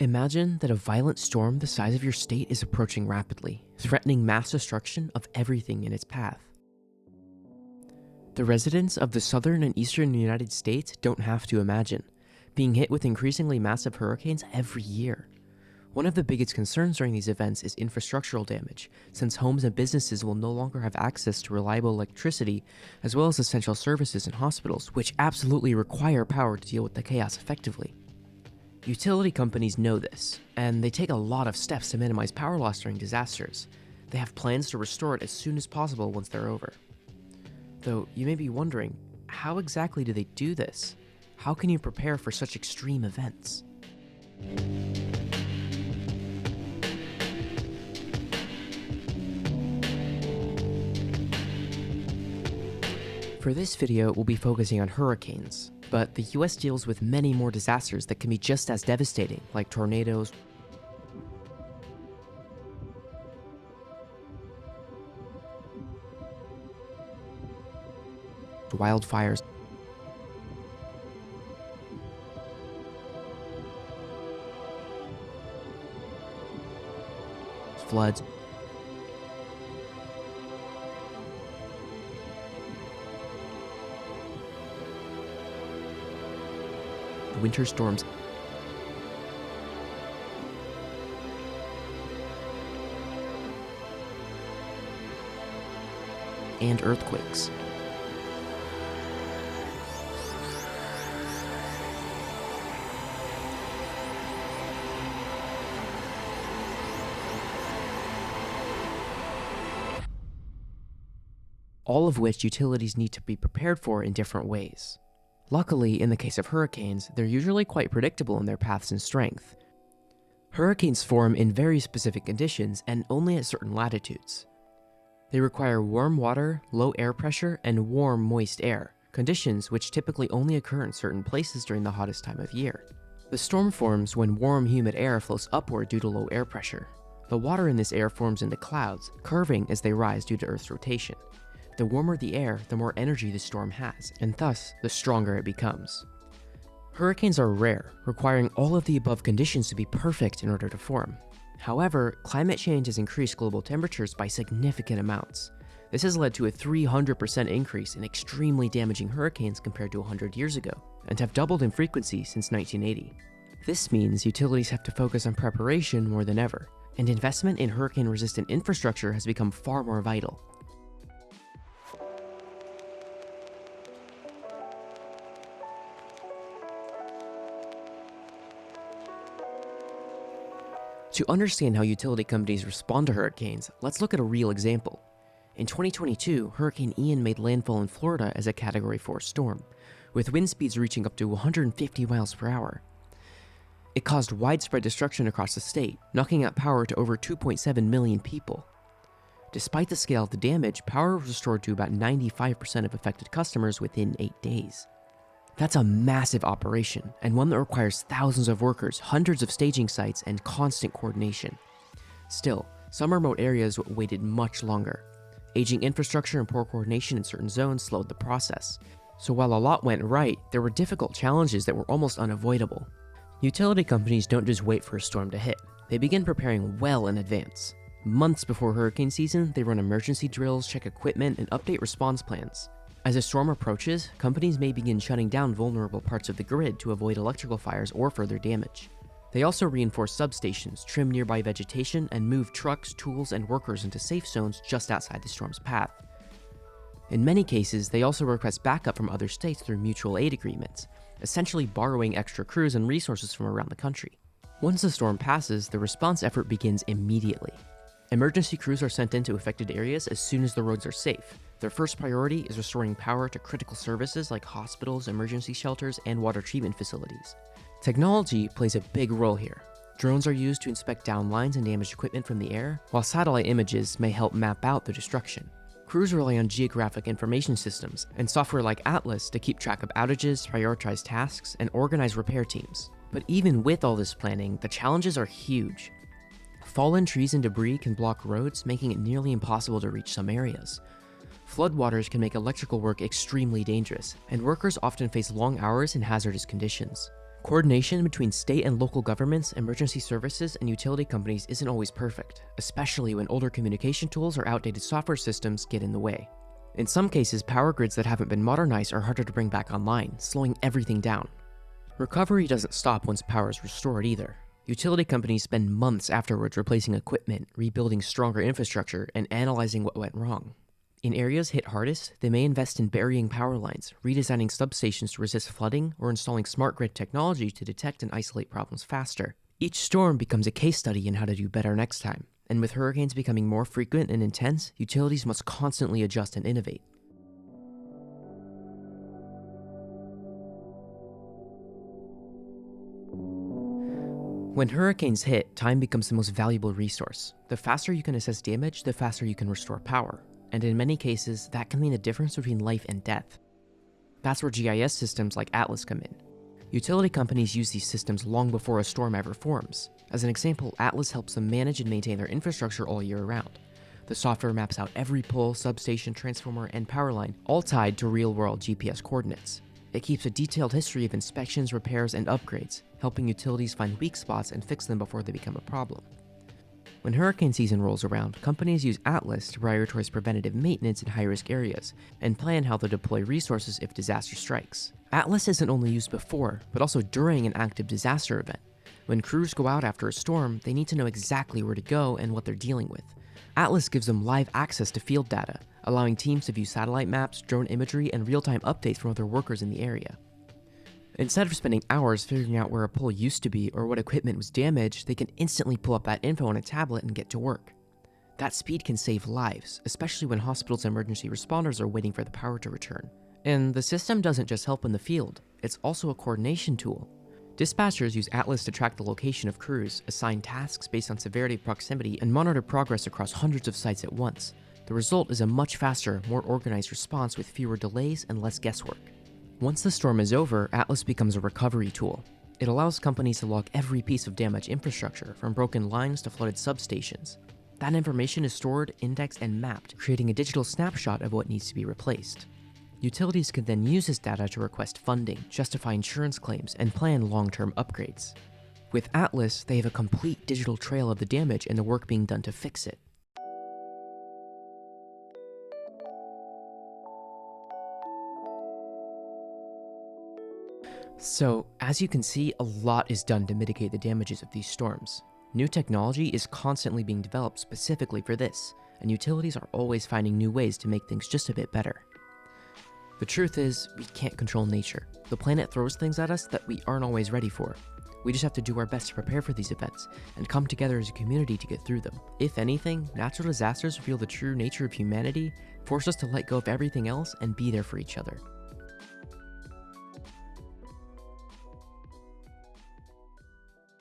Imagine that a violent storm the size of your state is approaching rapidly, threatening mass destruction of everything in its path. The residents of the southern and eastern United States don't have to imagine, being hit with increasingly massive hurricanes every year. One of the biggest concerns during these events is infrastructural damage, since homes and businesses will no longer have access to reliable electricity, as well as essential services and hospitals, which absolutely require power to deal with the chaos effectively. Utility companies know this, and they take a lot of steps to minimize power loss during disasters. They have plans to restore it as soon as possible once they're over. Though you may be wondering, how exactly do they do this? How can you prepare for such extreme events? For this video, we'll be focusing on hurricanes, but the US deals with many more disasters that can be just as devastating, like tornadoes, wildfires, floods, winter storms, and earthquakes. All of which utilities need to be prepared for in different ways. Luckily, in the case of hurricanes, they're usually quite predictable in their paths and strength. Hurricanes form in very specific conditions and only at certain latitudes. They require warm water, low air pressure, and warm, moist air, conditions which typically only occur in certain places during the hottest time of year. The storm forms when warm, humid air flows upward due to low air pressure. The water in this air forms into clouds, curving as they rise due to Earth's rotation. The warmer the air, the more energy the storm has, and thus, the stronger it becomes. Hurricanes are rare, requiring all of the above conditions to be perfect in order to form. However, climate change has increased global temperatures by significant amounts. This has led to a 300% increase in extremely damaging hurricanes compared to 100 years ago, and have doubled in frequency since 1980. This means utilities have to focus on preparation more than ever, and investment in hurricane-resistant infrastructure has become far more vital. To understand how utility companies respond to hurricanes, let's look at a real example. In 2022, Hurricane Ian made landfall in Florida as a Category 4 storm, with wind speeds reaching up to 150 miles per hour. It caused widespread destruction across the state, knocking out power to over 2.7 million people. Despite the scale of the damage, power was restored to about 95% of affected customers within 8 days. That's a massive operation, and one that requires thousands of workers, hundreds of staging sites, and constant coordination. Still, some remote areas waited much longer. Aging infrastructure and poor coordination in certain zones slowed the process. So while a lot went right, there were difficult challenges that were almost unavoidable. Utility companies don't just wait for a storm to hit. They begin preparing well in advance. Months before hurricane season, they run emergency drills, check equipment, and update response plans. As a storm approaches, companies may begin shutting down vulnerable parts of the grid to avoid electrical fires or further damage. They also reinforce substations, trim nearby vegetation, and move trucks, tools, and workers into safe zones just outside the storm's path. In many cases, they also request backup from other states through mutual aid agreements, essentially borrowing extra crews and resources from around the country. Once the storm passes, the response effort begins immediately. Emergency crews are sent into affected areas as soon as the roads are safe. Their first priority is restoring power to critical services like hospitals, emergency shelters, and water treatment facilities. Technology plays a big role here. Drones are used to inspect downed lines and damaged equipment from the air, while satellite images may help map out the destruction. Crews rely on geographic information systems and software like Atlas to keep track of outages, prioritize tasks, and organize repair teams. But even with all this planning, the challenges are huge. Fallen trees and debris can block roads, making it nearly impossible to reach some areas. Floodwaters can make electrical work extremely dangerous, and workers often face long hours in hazardous conditions. Coordination between state and local governments, emergency services, and utility companies isn't always perfect, especially when older communication tools or outdated software systems get in the way. In some cases, power grids that haven't been modernized are harder to bring back online, slowing everything down. Recovery doesn't stop once power is restored either. Utility companies spend months afterwards replacing equipment, rebuilding stronger infrastructure, and analyzing what went wrong. In areas hit hardest, they may invest in burying power lines, redesigning substations to resist flooding, or installing smart grid technology to detect and isolate problems faster. Each storm becomes a case study in how to do better next time, and with hurricanes becoming more frequent and intense, utilities must constantly adjust and innovate. When hurricanes hit, time becomes the most valuable resource. The faster you can assess damage, the faster you can restore power. And in many cases, that can mean the difference between life and death. That's where GIS systems like Atlas come in. Utility companies use these systems long before a storm ever forms. As an example, Atlas helps them manage and maintain their infrastructure all year round. The software maps out every pole, substation, transformer, and power line, all tied to real-world GPS coordinates. It keeps a detailed history of inspections, repairs, and upgrades, helping utilities find weak spots and fix them before they become a problem. When hurricane season rolls around, companies use Atlas to prioritize preventative maintenance in high-risk areas and plan how to deploy resources if disaster strikes. Atlas isn't only used before, but also during an active disaster event. When crews go out after a storm, they need to know exactly where to go and what they're dealing with. Atlas gives them live access to field data, allowing teams to view satellite maps, drone imagery, and real-time updates from other workers in the area. Instead of spending hours figuring out where a pole used to be or what equipment was damaged, they can instantly pull up that info on a tablet and get to work. That speed can save lives, especially when hospitals and emergency responders are waiting for the power to return. And the system doesn't just help in the field, it's also a coordination tool. Dispatchers use Atlas to track the location of crews, assign tasks based on severity of proximity, and monitor progress across hundreds of sites at once. The result is a much faster, more organized response with fewer delays and less guesswork. Once the storm is over, Atlas becomes a recovery tool. It allows companies to log every piece of damaged infrastructure, from broken lines to flooded substations. That information is stored, indexed, and mapped, creating a digital snapshot of what needs to be replaced. Utilities can then use this data to request funding, justify insurance claims, and plan long-term upgrades. With Atlas, they have a complete digital trail of the damage and the work being done to fix it. So, as you can see, a lot is done to mitigate the damages of these storms. New technology is constantly being developed specifically for this, and utilities are always finding new ways to make things just a bit better. The truth is, we can't control nature. The planet throws things at us that we aren't always ready for. We just have to do our best to prepare for these events, and come together as a community to get through them. If anything, natural disasters reveal the true nature of humanity, force us to let go of everything else, and be there for each other.